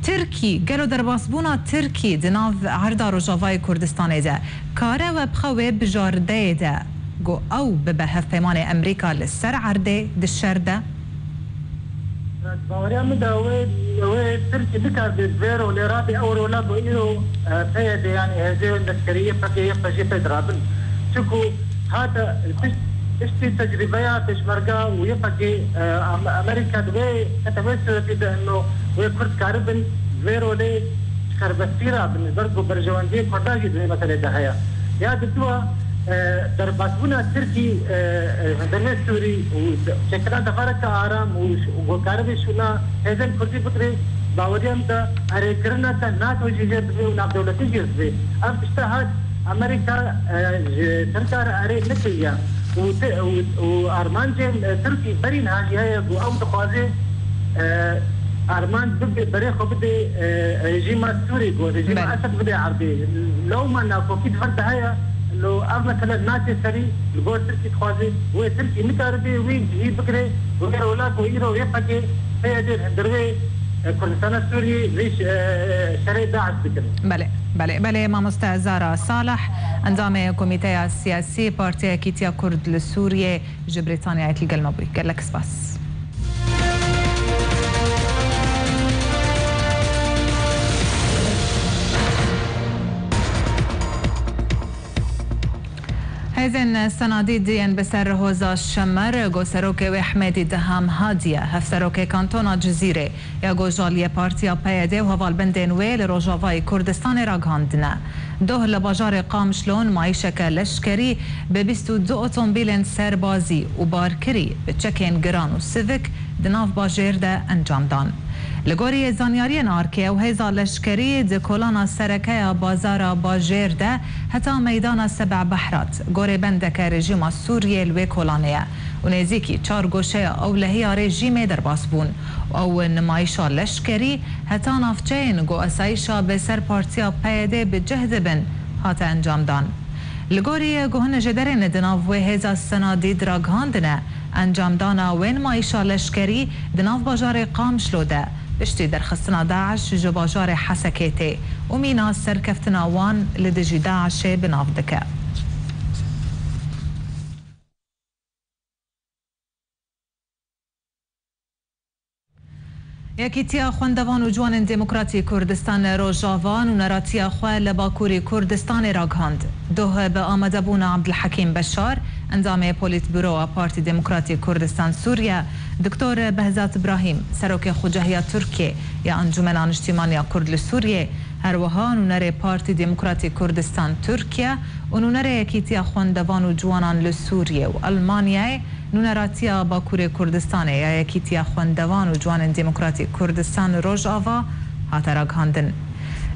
ترکی گلو در باسبونا ترکی دناو عردا روجاوای کردستان ده کاره و بخواه بجارده ده گو او ببهف پیمان امریکا لسر عرده دشر ده باوريا مداوي تركي بكار بالزيرو لرابي اورو لابو ايرو پیاده يعني هذه العسكريه فكيه فجي بدرابن شكو هذا اشتي تجربيات اشمرقا ويبقى امريكا دوي كتمثل في انه ويكرد كاربن زيرو لي كربستيرا بالنسبه برجواندي كرداجي زي مثلا دهيا يا دتوا درباسونا تركي هندنه سوري وشكلها دفرك آرام وكاربي شونا هذا كردي بكري باوريام دا اريكرنا تنات وجيجت بي وناب دولتي جزبي اب اشتهاد امريكا سركار اري نكيا وارمان جيم تركي برين هاجي هي او تخوازي ارمان بري خو بدي ريجيم السوري ريجيم اسد بدي عربي لو ما ناكو كيد فرد هيا لو مثلا ناتي سري الجو تركي تخوازي و تركي مكاربي وين هي بكري وغير ولاك ويرو يبقى هي دير هندروي كردستان السوري ليش شري داعش بكري بله ما مستعزارة صالح انضام كوميتي السياسي بارتي كيتيا كرد لسوريا جبريطانيا عيت القلمبوي قال لك سباس هزن سناديد ديان بسر هوزا الشمر جو سروكي وحميدي دهام هادية هف سروكي كانتونا جزيرة يا جو جالية بارتيا بايدي وهوال بندين ويل روجاواي كردستان راغاندنا دوه لباجار قامشلون معيشة لشكري ببستو دو اوتومبيلين سربازي وباركري بتشكين جران وسيفيك دناف باجير ده انجام دان لگوری زانیاری نارکه و هیزا لشکری دکولانا سرکه بازار باجیر ده حتی میدان سبع بحرات گوری بندک رژیم سوریه لوی کولانیه و نزیکی 4 گوشه اولهی رژیم در باسبون او نمایشا لشکری حتی نافچه نگو اسایشا به سر پارتیا پیده به جهد بن حتی انجام دان لگوری گوهن جدرین دناف و هیزا سنادید را گهاندنه انجام دانا و نمایشا لشکری دناف باجار قامشلو ده بشتي درخستنا داعش جباجار حسكيتي ومينا سركفتنا وان لدجي داعش بناف دكا یکیتیا خوندوان و جوان دموکراتی کردستان روجاوان و نراتیا خواه لباکوری کردستان راگهاند دوه به آمده بون عبدالحکیم بشار اندام پولیت برو پارتی دموکراتی کردستان سوریا دکتور بهزات ابراهیم سروک خوجهیا ترکیه یا انجمن اجتماعی کرد لسوریه هر وها نونر پارتی دموکراتی کردستان ترکیه و نونر یکیتیا خوندوان و جوانان لسوریه و آلمانیای نونراتیا باکور کردستان یا یکیتیا خوندوان و جوان دموکراتی کردستان روجاوا هات راگهاندن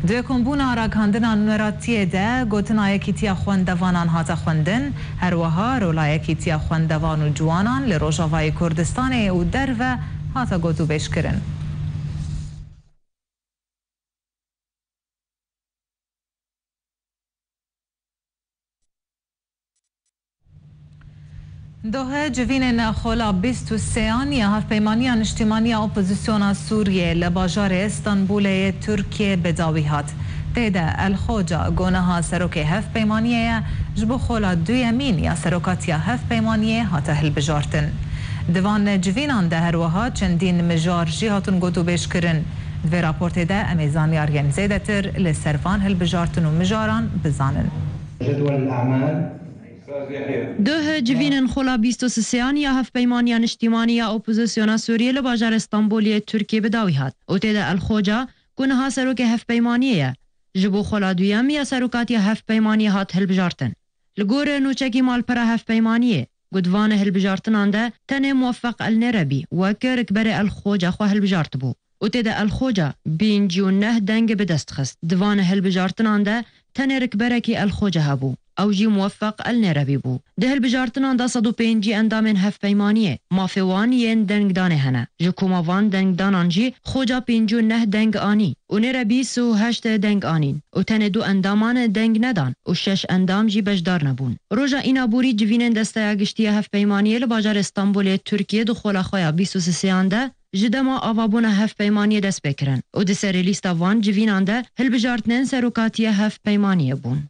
دوی کمبونا راگهاندنا نونراتیه ده گوتنا یکیتیا خوندوانان هات خوندن هر وها رولا یکیتیا خوندوان و جوانان لروجاوای کردستان و در و هات گوتو بیش کرن دوه جوین خلا 23 یا هف پیمانی اجتماعی اپوزیسیون سوریه لباجار استانبول ترکیه بداویهات تیده الخوجا گونه سروک هف پیمانیه جبو خلا دو یمین یا سروکاتی هف پیمانیه هاته هل بجارتن دوان جوینان ده هروها چندین مجار جیهاتون گوتو بیش کرن دوی راپورت ده امیزانیارین زیده تر لسروان هل بجارتن و مجاران بزانن جدول الأعمال دوه جوین خلا 23 یا هف پیمانیان اجتماعی اپوزیسیون سوریه لباجار استانبولی ترکیه بداوی هات او تیده الخوجا گونه ها سروک هف پیمانیه جبو خلا دویم یا سروکاتی هف پیمانی هات هل بجارتن لگور نوچکی مال پر هف پیمانیه قدوان هلبجارتنان ده تنه موفق النربي وكر كبر الخوجة خو هلبجارت بو وتدا الخوجة بين جيونه دنگ بدست خست دوان هلبجارتنان ده تنه ركبركي الخوجة هبو او جي موفق النربي بو ده هلبجارتنان ده 105 اندامن هف پیمانیه مافوان ین دنگ دانه هنه جکوماوان دنگ دانان جی خوجا 59 دنگ آنی و نربی 38 دنگ آنین و تن دو اندامان دنگ ندان و 6 اندام جی بجدار نبون روژا اینا بوری جوینن دسته گشتی هف پیمانیه لباجار استانبول ترکیه دو خولا خویا 23 ده جدما آوابونه هف پیمانیه دست بکرن و دسر لیستا وان جوینان ده هلبجارتنن سروکاتیه هف پیمانیه بون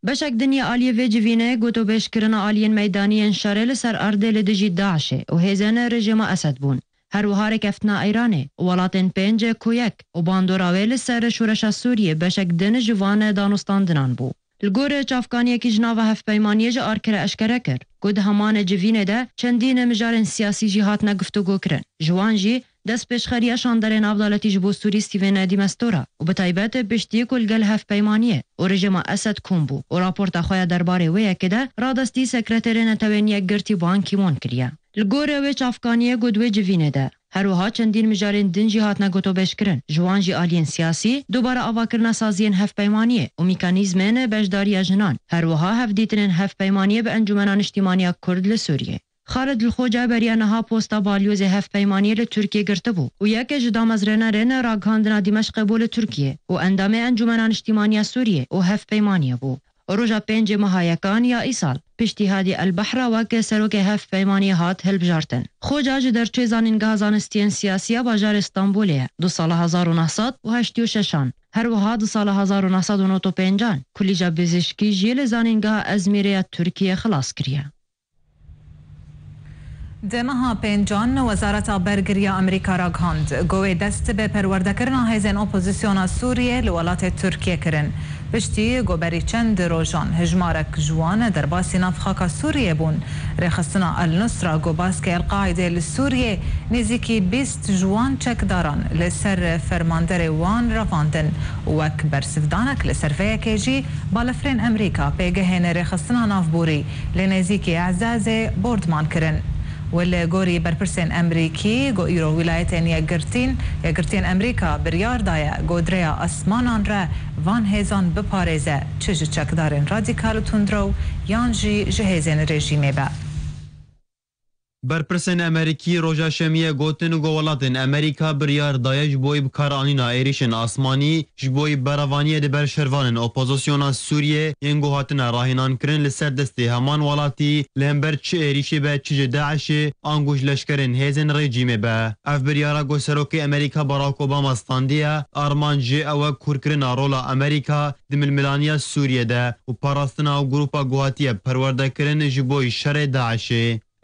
بشک دنیا آلیه و جوینه گوتو بیش کرنا آلیین میدانی انشاره لسر ارده لدجی داعشه و هیزن رژیم اسد بون. هر وهار کفتنا ایرانه ولاتن پنج کویک و باندوراوه لسر شورش سوریه بشک دن جوان دانستان دنان بو. الگور چافکانی که جناو هف پیمانیه جا آرکره اشکره کر. گود همان جوینه ده چندین مجارن سیاسی جهات نگفتگو کرن. جوان جی دست پیشخریه شاندر نافدالتی جبو سوری ستیون دیمستورا و به طیبت پشتی کلگل هف پیمانیه و رژیم اسد کومبو و راپورت خواه درباره ویه که ده رادستی سکرتر نتوینیه گرتی بانکی مون کریه. لگوره وی چافکانیه گودوی جوینه ده. هر وها چندین مجارن دن جهات نگوتو بش کرن. جوان جی آلین سیاسی دوباره آوا کرنا سازین هف پیمانیه و میکانیزمین بجداری جنان. هر وها هف دیتنن هف پیمانیه به انجمنان اجتماعی کرد لسوریه. خالد الخوجه بریانها پوستا بالیوز هف پیمانی لترکیه گرته بو و یک جدا مزرنه رن راگاندنا دمشق بول ترکیه و اندام انجمنان اجتماعی سوریه و هف پیمانی بو روژا 5 ماهایکان یا ایسال پشتی هادی البحر و که سروک هف پیمانی هات هلبجارتن خوجه جدر چه زانینگاه زانستین سیاسیه باجار استانبولیه 2 سال 1986 هر وها 2 سال 1995 کلیجا بزشکی جیل زانینگاه ازمیره ترکیه خلاص کریه. دمها پنجان وزارت برگریا امریکا را گهاند گوی دست به پرورده کرنا هیزن اپوزیسیون سوریه لولات ترکیه کرن پشتی گوبری چند روزان هجمارک جوان در باسی نفخاک سوریه بون رخصنا النصرة گوباسک القاعده لسوریه نزیکی 20 جوان چکداران لسر فرماندر وان رواندن وک برسفدانک لسر فیکیجی بالفرین امریکا پیگهین رخصنا نافبوری لنزیکی اعزاز بوردمان کرن ولی گوری برپرسین امریکی گو ایرو ولایتین یگرتین امریکا بریار دایا گودریا اسمانان را وان هیزان بپارزه چج چکدارین رادیکال تندرو یانجی جهیزین رژیمه با. برپرسین امریکی روژا شمیه گوتن و گوالاتن امریکا بریار دایه جبوی بکارانینا ایریشن آسمانی جبوی براوانیه ده برشروانن اپوزیسیونا سوریه ینگو هاتن راهینان کرن لسر دسته همان والاتی لهمبر چه ایریشی به چه داعش آنگوش لشکرن هیزن رژیمه به اف بریارا گو سروک امریکا باراک اوباما استاندیه آرمان جه او کورکرن رولا امریکا دململانیا سوریه ده و پاراستنا و گروپا گوهاتیه پرورده کرن جبوی شر داعش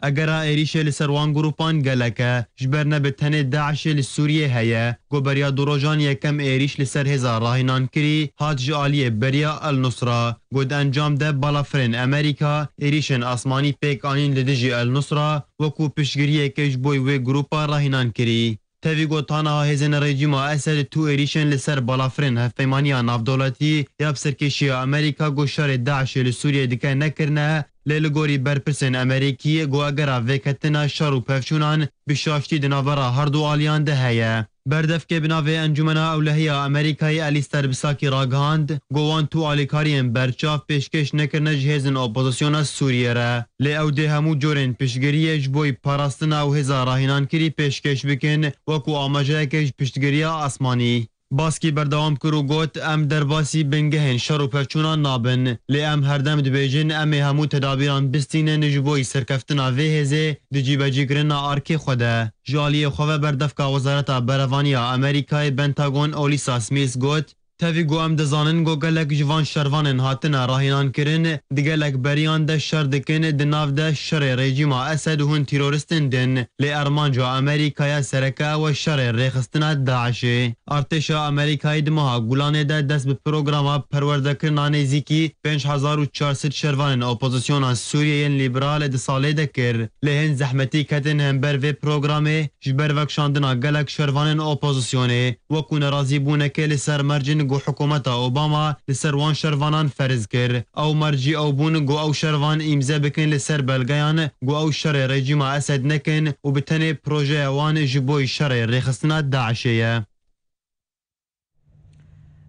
اگر ایریش لسروان گروپان گلکه جبرنه به تن داعش لسوریه هیا گوبریا دروجان یکم ایریش لسر هزار راهینان کری هات جالیه بریا النصرة گود انجام ده بالافرین امریکا ایریشن آسمانی پیک آنین لدجی النصرة وکو پشگریه کش بوی و گروپا راهینان کری تاوی گوتانا هزین رژیم اسد تو ایریشن لسر بالافرین هفپیمانیا نافدولتی یا بسرکشی امریکا گوشار داعش لسوریه دکه نکرنه لیلگوری برپرسن امریکی گو اگرا وکتنا شارو پفشونان بشاشتی دناورا هر دو آلیان ده هیا. بردف که بناوه انجمنا اولهی امریکای الیستر بساکی راگاند گوان تو آلیکارین برچاف پیشکش نکرنه جهزن اپوزیسیون سوریه را لی او ده همو جورن پیشگریه جبوی پاراستنا او هزار راهینان کری پیشکش بکن وکو آماجه کش پیشگریه آسمانی. باسکی بردوام کرو گوت ام درباسی بنگهن شر و پفچونان نابن لی ام هردم دبیجن ام همو تدابیران بستین نجبوی سرکفتنا وی هزه دجی بجی کرنا آرکی خوده جالی خواه بردفکا وزارت بروانیا امریکای بنتاگون اولیسا سمیس گوت تاوی گو ام دزانن گو گلک جوان شروانن هاتنا راهینان کرن دگلک بریان ده شر دکن دناف ده شر رژیم اسد هون تیرورستن دن لی ارمانجا امریکای سرکه و شر ریخستنا داعش ارتشا امریکای دمها گولانه ده دست به پروگرام پرورده کرنان نزیکی 5400 شروانن اپوزیسیون سوریه لیبرال ده ساله ده کر لی هن زحمتی کتن هم بر وی پروگرامه جبر وکشاندنا گلک شروانن اپوزیسیونه وکو نرازی بونه که لسر مرجن گو حکومت اوباما لسر وان شروانان فرض کر او مرجی او بون گو او شروان امضا بکن لسر بلگیان گو او شر رژیم اسد نکن و بتنه پروژه وان جبوی شر رخصنا داعشیه.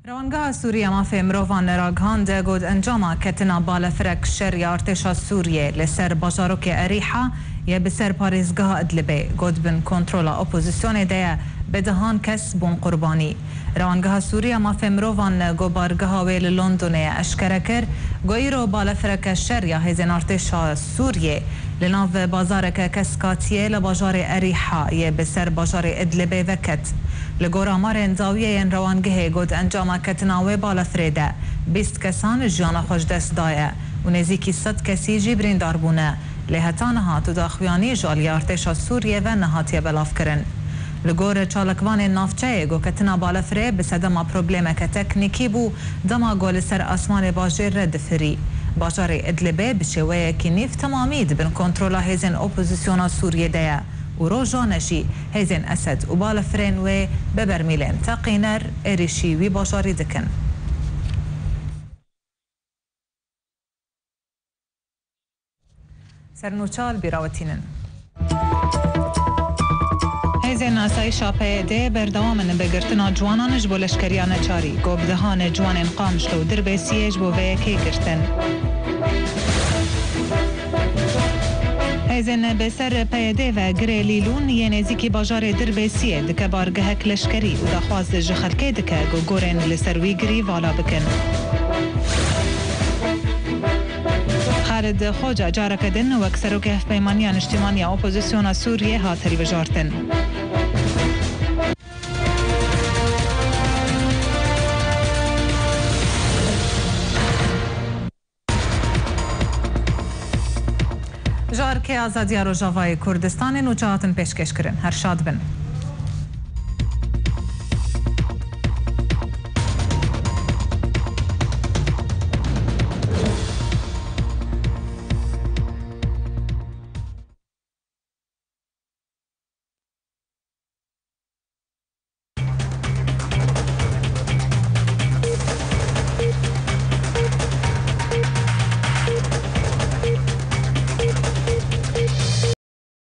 روانگاه سوریه مافی مروان راگهاند گود انجام کتنا بالفرک شر ارتشا سوریه لسر باجاروک اریحا یا بسر پاریزگاه ادلبه گود بن کنترول اپوزیسیون ده بدهان کس بون قربانی. روانگاه سوریه مافی مروان گو بارگاه ویل لندن اشکره کر گویرو بالفرک شر یا هزین ارتشا سوریه لناو بازارک کسکاتیه لباجار اریحا یا بسر باجار ادلبه وکت لگورا مارن زاویه روانگه گود انجام کتناوی بالفریده 20 کسان جیانا خوش دست دایه و نزیکی 100 کسی جیبرین داربونه لهتانها تو داخویانی جالی ارتشا سوریه و نهاتی بلاف کرن. لگور چالکوان نافچه گو کتنا بالفره بسدما پروبلمه که تکنیکی بو دما گول سر اسمان باجر رد فری. باجار ادلبه بشوه که نیف تمامید بن کنترولا هزین اپوزیسیونا سوریه ده و روژا نشی هزین اسد و بالفرین و ببرمیلین تقینر اریشی وی باجاری دکن. سرنوچال بیراوتینن هزین آسایشا پیده بردوامن بگرتنا جوانانش بو لشکریان چاری گو بدهان جوانین قامشلو در بیسیج بو ویکی گرتن. هزین بسر پیده و گره لیلون یه نزیکی باجار در بیسیه دکه بارگهک لشکری و دخواست جخلکه دکه گو گورن لسروی گری والا بکن. خالد خوجا جارك دن واكثروا كهف بيمانيان اجتماعية اوبوزيسيون سوريا هاتري بجارتن. جار که آزادی روجاوای کردستان نوچهاتن پیشکش کرن. هر شاد بن.